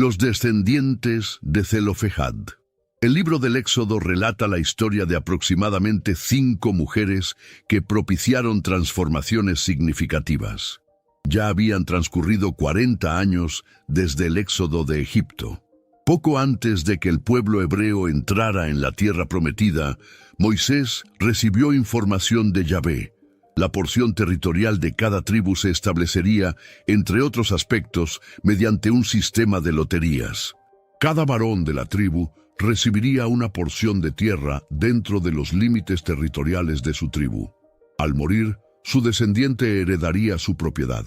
Los descendientes de Zelofehad. El libro del Éxodo relata la historia de aproximadamente 5 mujeres que propiciaron transformaciones significativas. Ya habían transcurrido 40 años desde el éxodo de Egipto. Poco antes de que el pueblo hebreo entrara en la tierra prometida, Moisés recibió información de Yahvé. La porción territorial de cada tribu se establecería, entre otros aspectos, mediante un sistema de loterías. Cada varón de la tribu recibiría una porción de tierra dentro de los límites territoriales de su tribu. Al morir, su descendiente heredaría su propiedad.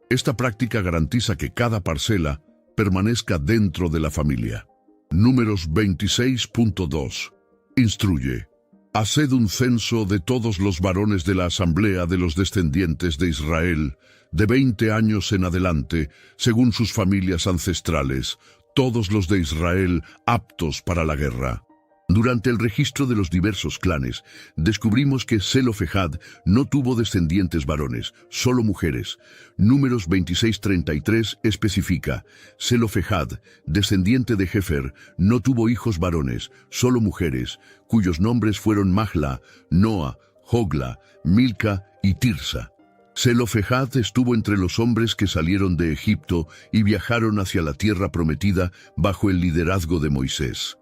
Esta práctica garantiza que cada parcela permanezca dentro de la familia. Números 26.2. Instruye. Haced un censo de todos los varones de la asamblea de los descendientes de Israel, de 20 años en adelante, según sus familias ancestrales, todos los de Israel aptos para la guerra. Durante el registro de los diversos clanes, descubrimos que Zelofehad no tuvo descendientes varones, solo mujeres. Números 26:33 especifica: Zelofehad, descendiente de Jefer, no tuvo hijos varones, solo mujeres, cuyos nombres fueron Mahla, Noa, Hogla, Milca y Tirsa. Zelofehad estuvo entre los hombres que salieron de Egipto y viajaron hacia la tierra prometida bajo el liderazgo de Moisés.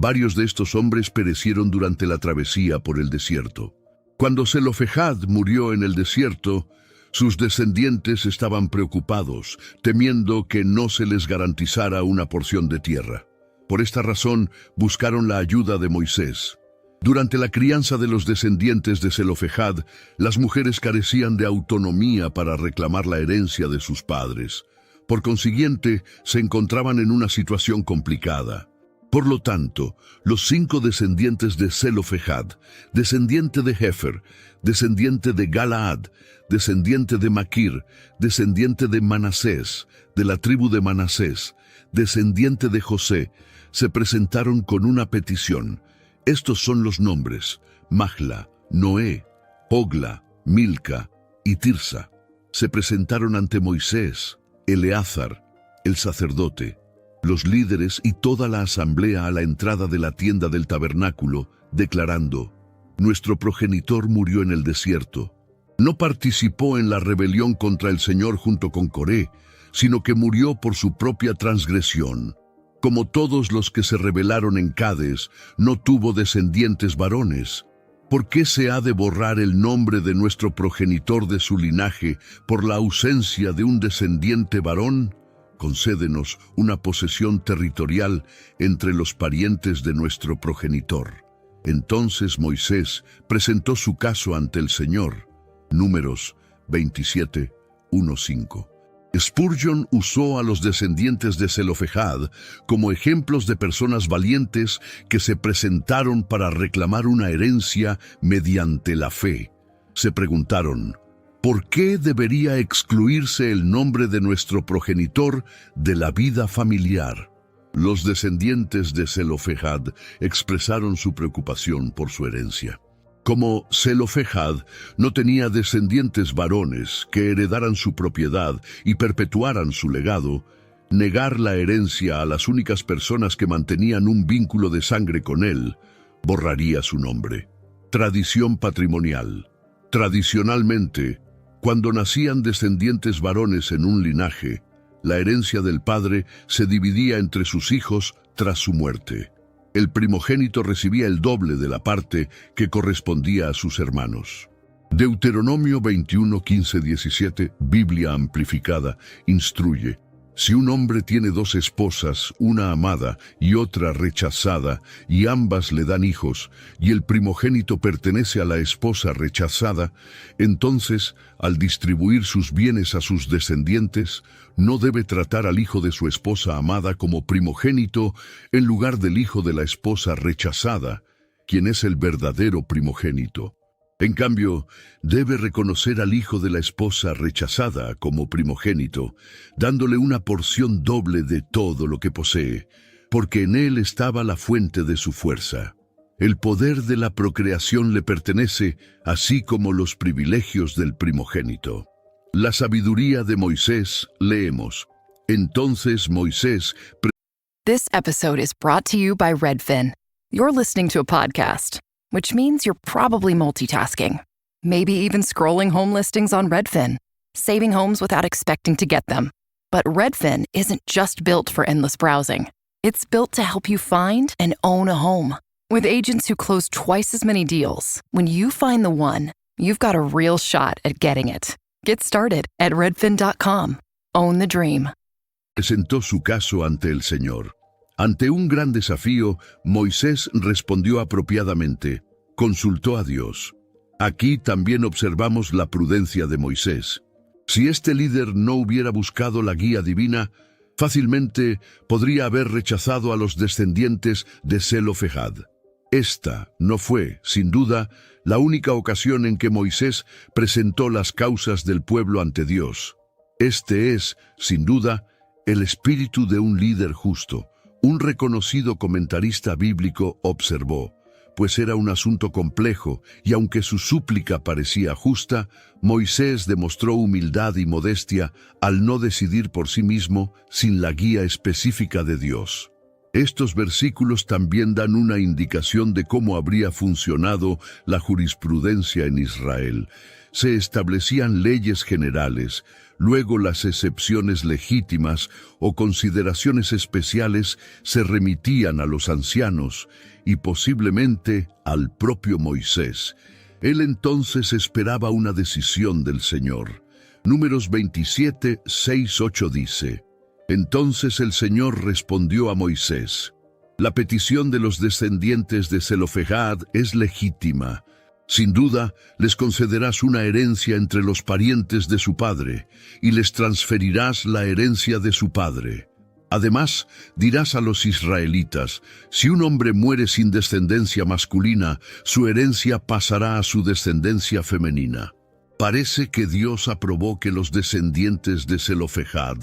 Varios de estos hombres perecieron durante la travesía por el desierto. Cuando Zelofehad murió en el desierto, sus descendientes estaban preocupados, temiendo que no se les garantizara una porción de tierra. Por esta razón, buscaron la ayuda de Moisés. Durante la crianza de los descendientes de Zelofehad, las mujeres carecían de autonomía para reclamar la herencia de sus padres. Por consiguiente, se encontraban en una situación complicada. Por lo tanto, los 5 descendientes de Zelofehad, descendiente de Jefer, descendiente de Galaad, descendiente de Maquir, descendiente de Manasés, de la tribu de Manasés, descendiente de José, se presentaron con una petición. Estos son los nombres: Mahla, Noé, Hogla, Milca y Tirsa. Se presentaron ante Moisés, Eleazar, el sacerdote, los líderes y toda la asamblea a la entrada de la tienda del tabernáculo, declarando: nuestro progenitor murió en el desierto. No participó en la rebelión contra el Señor junto con Coré, sino que murió por su propia transgresión. Como todos los que se rebelaron en Cades, no tuvo descendientes varones. ¿Por qué se ha de borrar el nombre de nuestro progenitor de su linaje por la ausencia de un descendiente varón? Concédenos una posesión territorial entre los parientes de nuestro progenitor. Entonces Moisés presentó su caso ante el Señor. Números 27:1-5. Spurgeon usó a los descendientes de Zelofehad como ejemplos de personas valientes que se presentaron para reclamar una herencia mediante la fe. Se preguntaron: ¿por qué debería excluirse el nombre de nuestro progenitor de la vida familiar? Los descendientes de Zelofehad expresaron su preocupación por su herencia. Como Zelofehad no tenía descendientes varones que heredaran su propiedad y perpetuaran su legado, negar la herencia a las únicas personas que mantenían un vínculo de sangre con él borraría su nombre. Tradición patrimonial. Tradicionalmente, cuando nacían descendientes varones en un linaje, la herencia del padre se dividía entre sus hijos tras su muerte. El primogénito recibía el doble de la parte que correspondía a sus hermanos. Deuteronomio 21:15-17, Biblia amplificada, instruye: si un hombre tiene 2 esposas, una amada y otra rechazada, y ambas le dan hijos, y el primogénito pertenece a la esposa rechazada, entonces, al distribuir sus bienes a sus descendientes, no debe tratar al hijo de su esposa amada como primogénito en lugar del hijo de la esposa rechazada, quien es el verdadero primogénito. En cambio, debe reconocer al hijo de la esposa rechazada como primogénito, dándole una porción doble de todo lo que posee, porque en él estaba la fuente de su fuerza. El poder de la procreación le pertenece, así como los privilegios del primogénito. La sabiduría de Moisés, leemos. Entonces Moisés This episode is brought to you by Redfin. You're listening to a podcast, which means you're probably multitasking. Maybe even scrolling home listings on Redfin, saving homes without expecting to get them. But Redfin isn't just built for endless browsing. It's built to help you find and own a home. With agents who close twice as many deals, when you find the one, you've got a real shot at getting it. Get started at redfin.com. Own the dream. Presentó su caso ante el Señor. Ante un gran desafío, Moisés respondió apropiadamente. Consultó a Dios. Aquí también observamos la prudencia de Moisés. Si este líder no hubiera buscado la guía divina, fácilmente podría haber rechazado a los descendientes de Zelofehad. Esta no fue, sin duda, la única ocasión en que Moisés presentó las causas del pueblo ante Dios. Este es, sin duda, el espíritu de un líder justo. Un reconocido comentarista bíblico observó, pues era un asunto complejo, y aunque su súplica parecía justa, Moisés demostró humildad y modestia al no decidir por sí mismo sin la guía específica de Dios. Estos versículos también dan una indicación de cómo habría funcionado la jurisprudencia en Israel. Se establecían leyes generales, luego las excepciones legítimas o consideraciones especiales se remitían a los ancianos y posiblemente al propio Moisés. Él entonces esperaba una decisión del Señor. Números 27, 6, 8 dice: Entonces el Señor respondió a Moisés: La petición de los descendientes de Zelofehad es legítima. Sin duda, les concederás una herencia entre los parientes de su padre, y les transferirás la herencia de su padre. Además, dirás a los israelitas, si un hombre muere sin descendencia masculina, su herencia pasará a su descendencia femenina. Parece que Dios aprobó que los descendientes de Zelofehad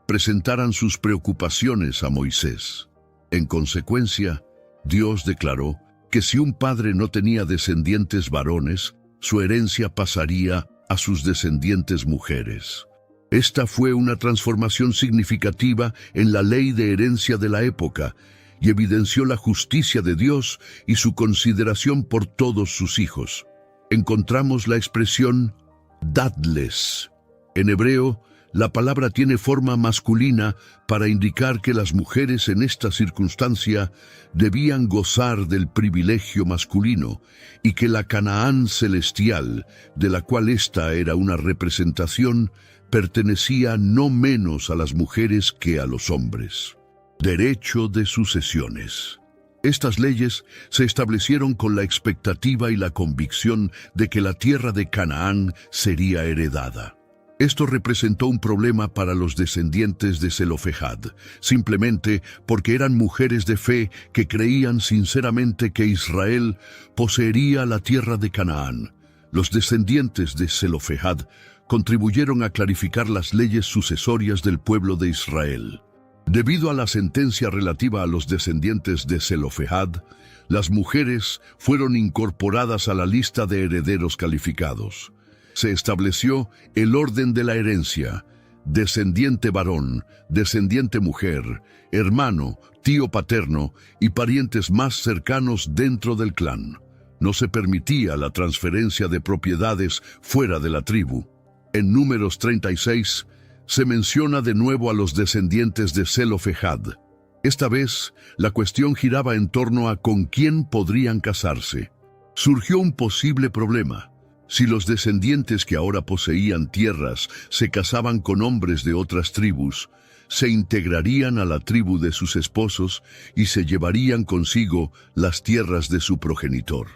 presentaran sus preocupaciones a Moisés. En consecuencia, Dios declaró que si un padre no tenía descendientes varones, su herencia pasaría a sus descendientes mujeres. Esta fue una transformación significativa en la ley de herencia de la época y evidenció la justicia de Dios y su consideración por todos sus hijos. Encontramos la expresión dadles. En hebreo, la palabra tiene forma masculina para indicar que las mujeres en esta circunstancia debían gozar del privilegio masculino y que la Canaán celestial, de la cual esta era una representación, pertenecía no menos a las mujeres que a los hombres. Derecho de sucesiones. Estas leyes se establecieron con la expectativa y la convicción de que la tierra de Canaán sería heredada. Esto representó un problema para los descendientes de Zelofehad, simplemente porque eran mujeres de fe que creían sinceramente que Israel poseería la tierra de Canaán. Los descendientes de Zelofehad contribuyeron a clarificar las leyes sucesorias del pueblo de Israel. Debido a la sentencia relativa a los descendientes de Zelofehad, las mujeres fueron incorporadas a la lista de herederos calificados. Se estableció el orden de la herencia: descendiente varón, descendiente mujer, hermano, tío paterno y parientes más cercanos dentro del clan. No se permitía la transferencia de propiedades fuera de la tribu. En Números 36 se menciona de nuevo a los descendientes de Zelofehad. Esta vez, la cuestión giraba en torno a con quién podrían casarse. Surgió un posible problema. Si los descendientes que ahora poseían tierras se casaban con hombres de otras tribus, se integrarían a la tribu de sus esposos y se llevarían consigo las tierras de su progenitor.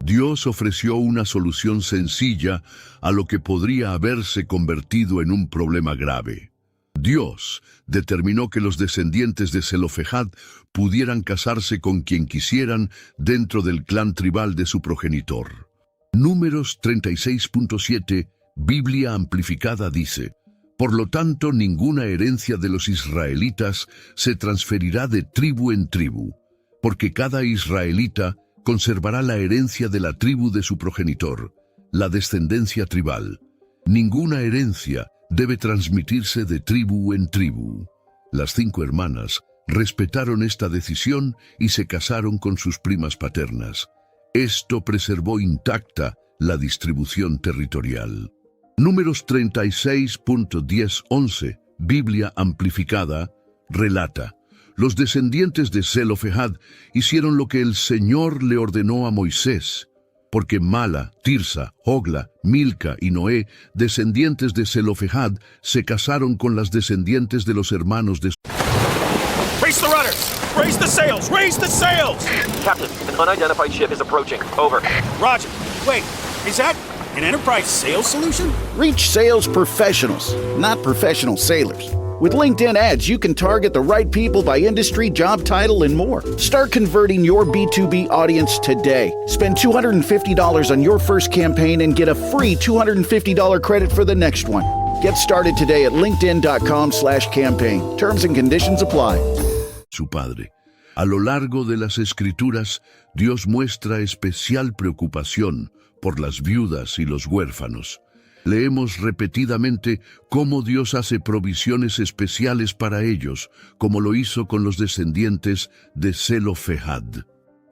Dios ofreció una solución sencilla a lo que podría haberse convertido en un problema grave. Dios determinó que los descendientes de Zelofehad pudieran casarse con quien quisieran dentro del clan tribal de su progenitor. Números 36.7, Biblia amplificada dice: Por lo tanto, ninguna herencia de los israelitas se transferirá de tribu en tribu, porque cada israelita conservará la herencia de la tribu de su progenitor, la descendencia tribal. Ninguna herencia debe transmitirse de tribu en tribu. Las 5 hermanas respetaron esta decisión y se casaron con sus primas paternas. Esto preservó intacta la distribución territorial. Números 36.10-11, Biblia amplificada, relata: los descendientes de Zelofehad hicieron lo que el Señor le ordenó a Moisés, porque Mala, Tirsa, Hogla, Milca y Noé, descendientes de Zelofehad, se casaron con las descendientes de los hermanos de... Raise the rudders! Raise the sails! Raise the sails! Captain, an unidentified ship is approaching. Over. Roger. Wait, is that an Enterprise sales solution? Reach sales professionals, not professional sailors. With LinkedIn ads, you can target the right people by industry, job title, and more. Start converting your B2B audience today. Spend $250 on your first campaign and get a free $250 credit for the next one. Get started today at linkedin.com/campaign. Terms and conditions apply. Su padre. A lo largo de las Escrituras, Dios muestra especial preocupación por las viudas y los huérfanos. Leemos repetidamente cómo Dios hace provisiones especiales para ellos, como lo hizo con los descendientes de Zelofehad.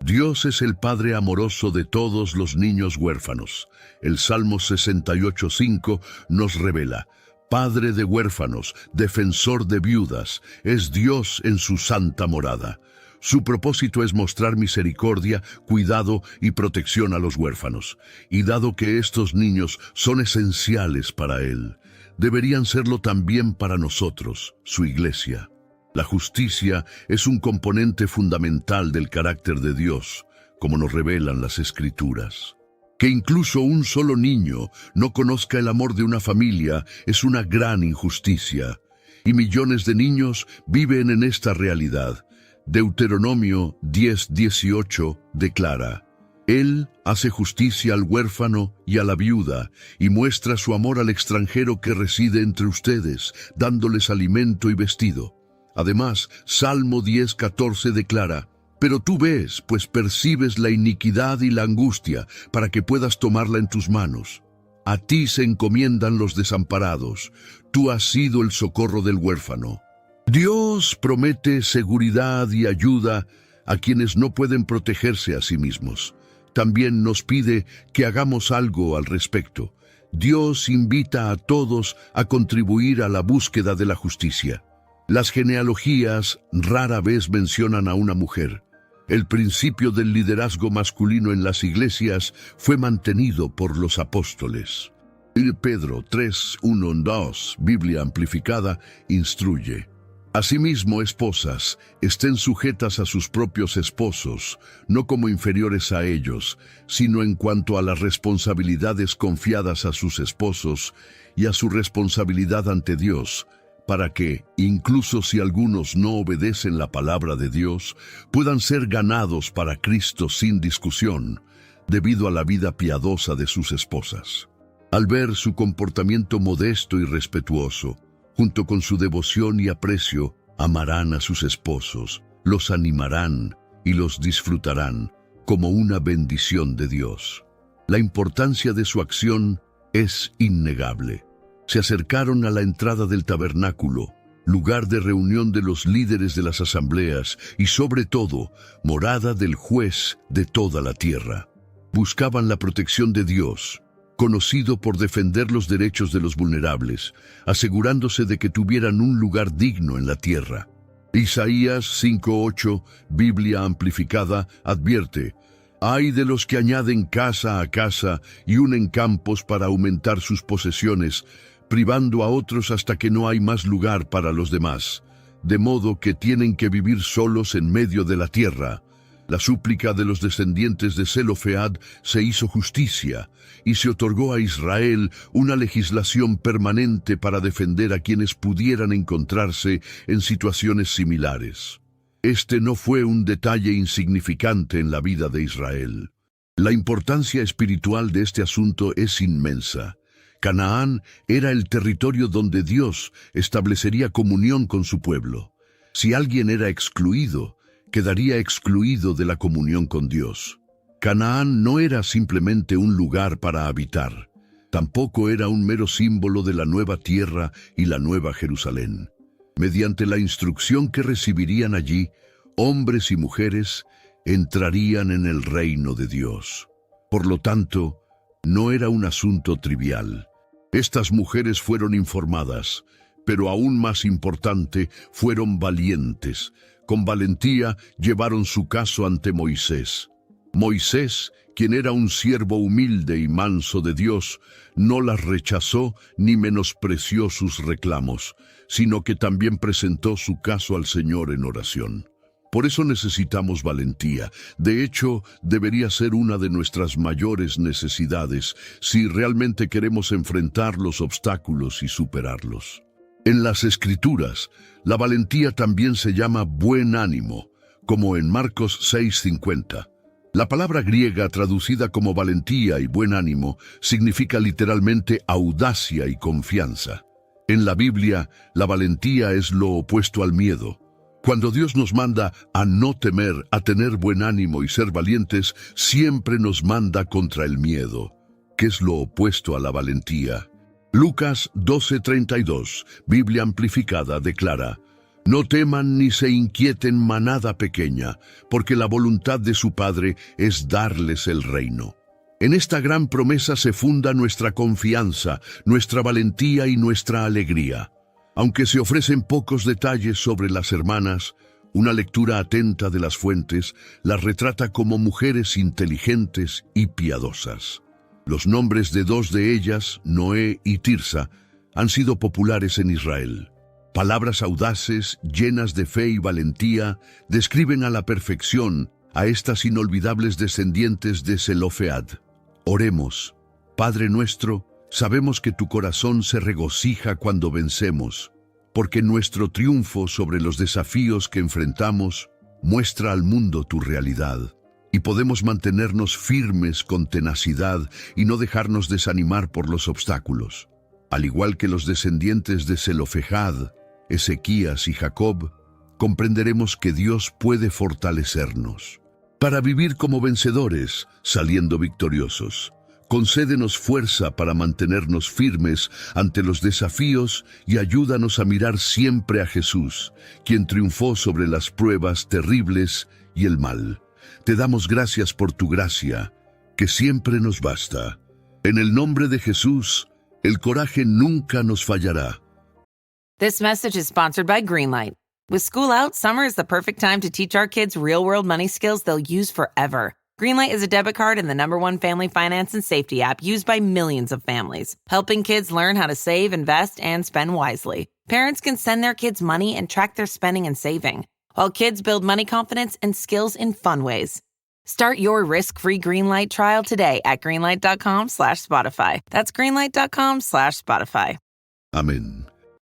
Dios es el Padre amoroso de todos los niños huérfanos. El Salmo 68:5 nos revela: Padre de huérfanos, defensor de viudas, es Dios en su santa morada. Su propósito es mostrar misericordia, cuidado y protección a los huérfanos. Y dado que estos niños son esenciales para Él, deberían serlo también para nosotros, su iglesia. La justicia es un componente fundamental del carácter de Dios, como nos revelan las Escrituras. Que incluso un solo niño no conozca el amor de una familia es una gran injusticia. Y millones de niños viven en esta realidad. Deuteronomio 10:18 declara: Él hace justicia al huérfano y a la viuda, y muestra su amor al extranjero que reside entre ustedes, dándoles alimento y vestido. Además, Salmo 10:14 declara: Pero tú ves, pues percibes la iniquidad y la angustia, para que puedas tomarla en tus manos. A ti se encomiendan los desamparados, tú has sido el socorro del huérfano. Dios promete seguridad y ayuda a quienes no pueden protegerse a sí mismos. También nos pide que hagamos algo al respecto. Dios invita a todos a contribuir a la búsqueda de la justicia. Las genealogías rara vez mencionan a una mujer. El principio del liderazgo masculino en las iglesias fue mantenido por los apóstoles. Pedro 3:1-2, Biblia amplificada, instruye: Asimismo, esposas, estén sujetas a sus propios esposos, no como inferiores a ellos, sino en cuanto a las responsabilidades confiadas a sus esposos y a su responsabilidad ante Dios, para que, incluso si algunos no obedecen la palabra de Dios, puedan ser ganados para Cristo sin discusión, debido a la vida piadosa de sus esposas. Al ver su comportamiento modesto y respetuoso, junto con su devoción y aprecio, amarán a sus esposos, los animarán y los disfrutarán como una bendición de Dios. La importancia de su acción es innegable. Se acercaron a la entrada del tabernáculo, lugar de reunión de los líderes de las asambleas y, sobre todo, morada del juez de toda la tierra. Buscaban la protección de Dios, conocido por defender los derechos de los vulnerables, asegurándose de que tuvieran un lugar digno en la tierra. Isaías 5:8, Biblia amplificada, advierte: Ay de los que añaden casa a casa y unen campos para aumentar sus posesiones, privando a otros hasta que no hay más lugar para los demás, de modo que tienen que vivir solos en medio de la tierra. La súplica de los descendientes de Zelofehad se hizo justicia y se otorgó a Israel una legislación permanente para defender a quienes pudieran encontrarse en situaciones similares. Este no fue un detalle insignificante en la vida de Israel. La importancia espiritual de este asunto es inmensa. Canaán era el territorio donde Dios establecería comunión con su pueblo. Si alguien era excluido, quedaría excluido de la comunión con Dios. Canaán no era simplemente un lugar para habitar, tampoco era un mero símbolo de la nueva tierra y la nueva Jerusalén. Mediante la instrucción que recibirían allí, hombres y mujeres entrarían en el reino de Dios. Por lo tanto, no era un asunto trivial. Estas mujeres fueron informadas, pero aún más importante, fueron valientes. Con valentía llevaron su caso ante Moisés. Moisés, quien era un siervo humilde y manso de Dios, no las rechazó ni menospreció sus reclamos, sino que también presentó su caso al Señor en oración. Por eso necesitamos valentía. De hecho, debería ser una de nuestras mayores necesidades si realmente queremos enfrentar los obstáculos y superarlos. En las Escrituras, la valentía también se llama buen ánimo, como en Marcos 6:50. La palabra griega traducida como valentía y buen ánimo significa literalmente audacia y confianza. En la Biblia, la valentía es lo opuesto al miedo. Cuando Dios nos manda a no temer, a tener buen ánimo y ser valientes, siempre nos manda contra el miedo, que es lo opuesto a la valentía. Lucas 12:32, Biblia amplificada, declara: No teman ni se inquieten, manada pequeña, porque la voluntad de su Padre es darles el reino. En esta gran promesa se funda nuestra confianza, nuestra valentía y nuestra alegría. Aunque se ofrecen pocos detalles sobre las hermanas, una lectura atenta de las fuentes las retrata como mujeres inteligentes y piadosas. Los nombres de dos de ellas, Noé y Tirsa, han sido populares en Israel. Palabras audaces, llenas de fe y valentía, describen a la perfección a estas inolvidables descendientes de Zelofehad. Oremos. Padre nuestro, sabemos que tu corazón se regocija cuando vencemos, porque nuestro triunfo sobre los desafíos que enfrentamos muestra al mundo tu realidad, y podemos mantenernos firmes con tenacidad y no dejarnos desanimar por los obstáculos. Al igual que los descendientes de Zelofehad, Ezequías y Jacob, comprenderemos que Dios puede fortalecernos para vivir como vencedores, saliendo victoriosos. Concédenos fuerza para mantenernos firmes ante los desafíos y ayúdanos a mirar siempre a Jesús, quien triunfó sobre las pruebas terribles y el mal. Te damos gracias por tu gracia, que siempre nos basta. En el nombre de Jesús, el coraje nunca nos fallará. This message is sponsored by Greenlight. With school out, summer is the perfect time to teach our kids real-world money skills they'll use forever. Greenlight is a debit card and the #1 family finance and safety app used by millions of families, helping kids learn how to save, invest, and spend wisely. Parents can send their kids money and track their spending and saving, while kids build money confidence and skills in fun ways. Start your risk-free Greenlight trial today at greenlight.com/Spotify. That's greenlight.com/Spotify. Amén.